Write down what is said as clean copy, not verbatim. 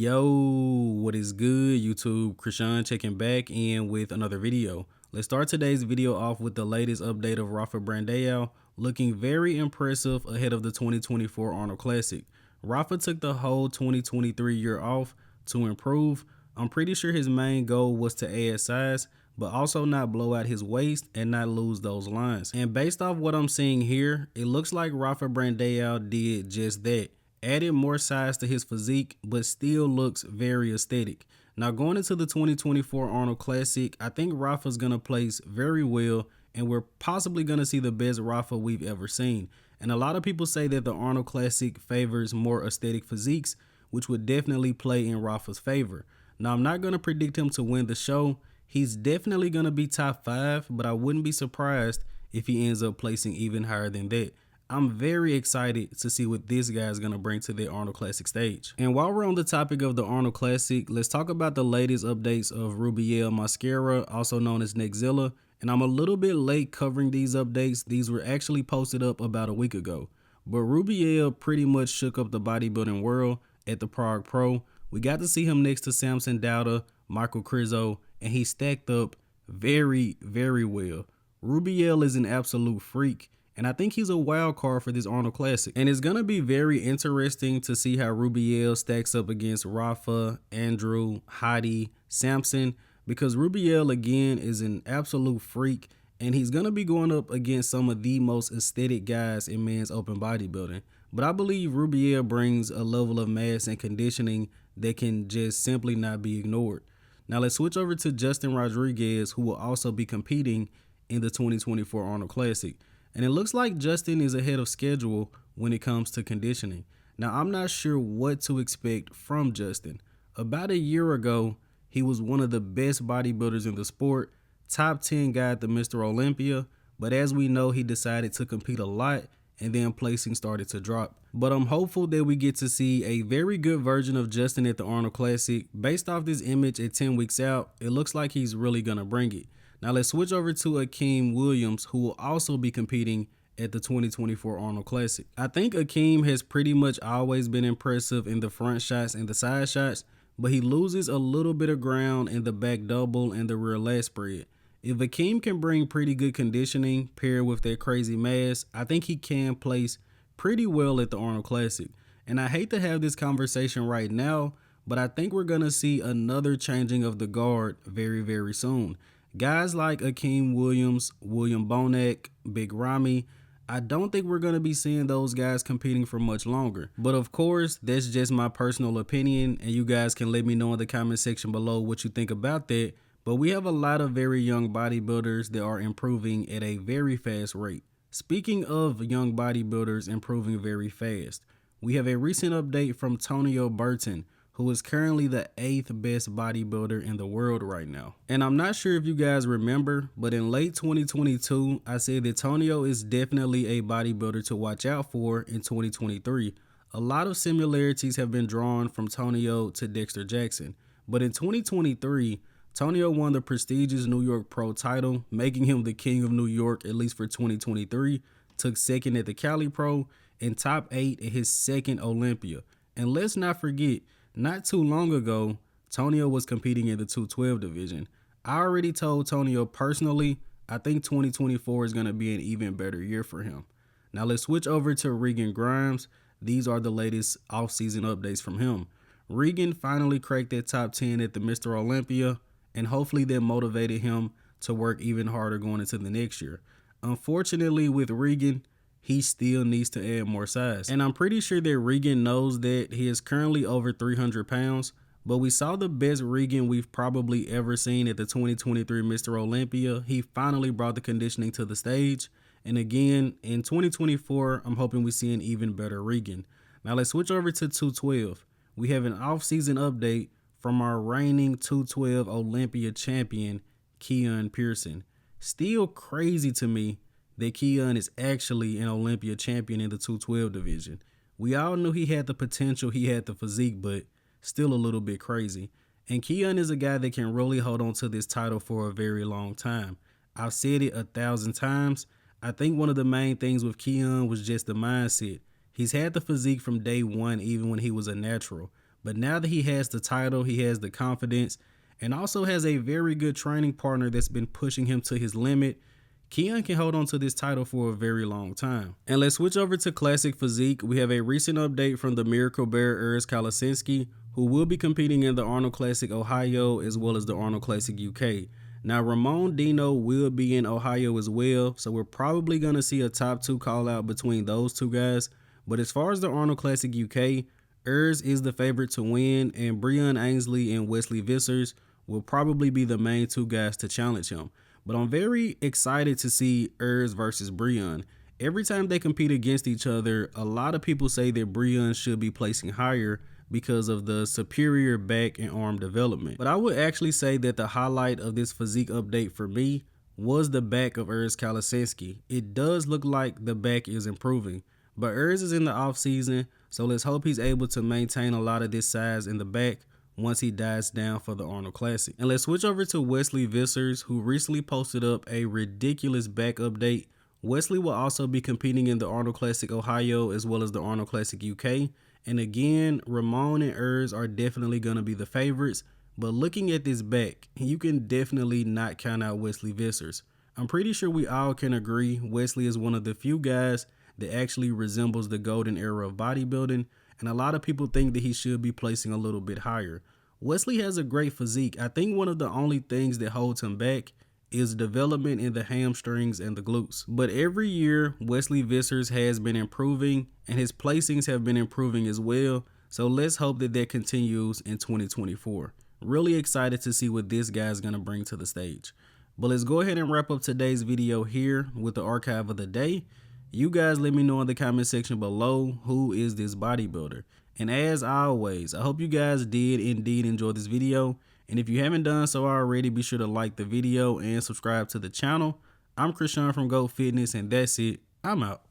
Yo, what is good, YouTube? Krishan checking back in with another video. Let's start today's video off with the latest update of Rafa Brandao, looking very impressive ahead of the 2024 Arnold Classic. Rafa took the whole 2023 year off to improve. I'm pretty sure his main goal was to add size, but also not blow out his waist and not lose those lines. And based off what I'm seeing here, it looks like Rafa Brandao did just that. Added more size to his physique, but still looks very aesthetic. Now going into the 2024 Arnold Classic, I think Rafa's going to place very well, and we're possibly going to see the best Rafa we've ever seen. And a lot of people say that the Arnold Classic favors more aesthetic physiques, which would definitely play in Rafa's favor. Now I'm not going to predict him to win the show. He's definitely going to be top 5, but I wouldn't be surprised if he ends up placing even higher than that. I'm very excited to see what this guy is going to bring to the Arnold Classic stage. And while we're on the topic of the Arnold Classic, let's talk about the latest updates of Rubiel Mosquera, also known as Neckzilla. And I'm a little bit late covering these updates. These were actually posted up about a week ago. But Rubiel pretty much shook up the bodybuilding world at the Prague Pro. We got to see him next to Samson Dauda, Michael Krizo, and he stacked up very, very well. Rubiel is an absolute freak. And I think he's a wild card for this Arnold Classic. And it's going to be very interesting to see how Rubiel stacks up against Rafa, Andrew, Hadi, Samson, because Rubiel, again, is an absolute freak. And he's going to be going up against some of the most aesthetic guys in men's open bodybuilding. But I believe Rubiel brings a level of mass and conditioning that can just simply not be ignored. Now let's switch over to Justin Rodriguez, who will also be competing in the 2024 Arnold Classic. And it looks like Justin is ahead of schedule when it comes to conditioning. Now, I'm not sure what to expect from Justin. About a year ago, he was one of the best bodybuilders in the sport, top 10 guy at the Mr. Olympia. But as we know, he decided to compete a lot and then placing started to drop. But I'm hopeful that we get to see a very good version of Justin at the Arnold Classic. Based off this image at 10 weeks out, it looks like he's really going to bring it. Now let's switch over to Akim Williams, who will also be competing at the 2024 Arnold Classic. I think Akim has pretty much always been impressive in the front shots and the side shots, but he loses a little bit of ground in the back double and the rear lat spread. If Akim can bring pretty good conditioning paired with that crazy mass, I think he can place pretty well at the Arnold Classic. And I hate to have this conversation right now, but I think we're going to see another changing of the guard very, very soon. Guys like Akim Williams, William Bonac, Big Ramy, I don't think we're going to be seeing those guys competing for much longer. But of course, that's just my personal opinion, and you guys can let me know in the comment section below what you think about that. But we have a lot of very young bodybuilders that are improving at a very fast rate. Speaking of young bodybuilders improving very fast, we have a recent update from Tonio Burton, who is currently the 8th best bodybuilder in the world right now. And I'm not sure if you guys remember, but in late 2022, I said that Tonio is definitely a bodybuilder to watch out for in 2023. A lot of similarities have been drawn from Tonio to Dexter Jackson. But in 2023, Tonio won the prestigious New York Pro title, making him the king of New York, at least for 2023, took second at the Cali Pro, and top 8 at his second Olympia. And let's not forget, not too long ago, Tonio was competing in the 212 division. I already told Tonio personally, I think 2024 is going to be an even better year for him. Now let's switch over to Regan Grimes. These are the latest off-season updates from him. Regan finally cracked that top 10 at the Mr. Olympia, and hopefully that motivated him to work even harder going into the next year. Unfortunately, with Regan, he still needs to add more size. And I'm pretty sure that Regan knows that. He is currently over 300 pounds, but we saw the best Regan we've probably ever seen at the 2023 Mr. Olympia. He finally brought the conditioning to the stage. And again, in 2024, I'm hoping we see an even better Regan. Now let's switch over to 212. We have an off-season update from our reigning 212 Olympia champion, Keone Pearson. Still crazy to me that Keone is actually an Olympia champion in the 212 division. We all knew he had the potential, he had the physique, but still a little bit crazy. And Keone is a guy that can really hold on to this title for a very long time. I've said it 1,000 times. I think one of the main things with Keone was just the mindset. He's had the physique from day one, even when he was a natural. But now that he has the title, he has the confidence, and also has a very good training partner that's been pushing him to his limit, Keone can hold on to this title for a very long time. And let's switch over to Classic Physique. We have a recent update from the Miracle Bear Urs Kalecinski, who will be competing in the Arnold Classic Ohio as well as the Arnold Classic UK. Now, Ramon Dino will be in Ohio as well, so we're probably going to see a top 2 call out between those two guys. But as far as the Arnold Classic UK, Urs is the favorite to win, and Breon Ainsley and Wesley Vissers will probably be the main 2 guys to challenge him. But I'm very excited to see Urs versus Breon. Every time they compete against each other, a lot of people say that Breon should be placing higher because of the superior back and arm development. But I would actually say that the highlight of this physique update for me was the back of Urs Kalecinski. It does look like the back is improving, but Urs is in the off season, so let's hope he's able to maintain a lot of this size in the back once he dies down for the Arnold Classic. And let's switch over to Wesley Vissers, who recently posted up a ridiculous back update. Wesley will also be competing in the Arnold Classic Ohio as well as the Arnold Classic UK. And again, Ramon and Urs are definitely going to be the favorites. But looking at this back, you can definitely not count out Wesley Vissers. I'm pretty sure we all can agree Wesley is one of the few guys that actually resembles the golden era of bodybuilding, and a lot of people think that he should be placing a little bit higher. Wesley has a great physique. I think one of the only things that holds him back is development in the hamstrings and the glutes. But every year, Wesley Vissers has been improving, and his placings have been improving as well. So let's hope that that continues in 2024. Really excited to see what this guy's gonna bring to the stage. But let's go ahead and wrap up today's video here with the archive of the day. You guys let me know in the comment section below, who is this bodybuilder? And as always, I hope you guys did indeed enjoy this video. And if you haven't done so already, be sure to like the video and subscribe to the channel. I'm Krishan from GOAT Fitness, and that's it. I'm out.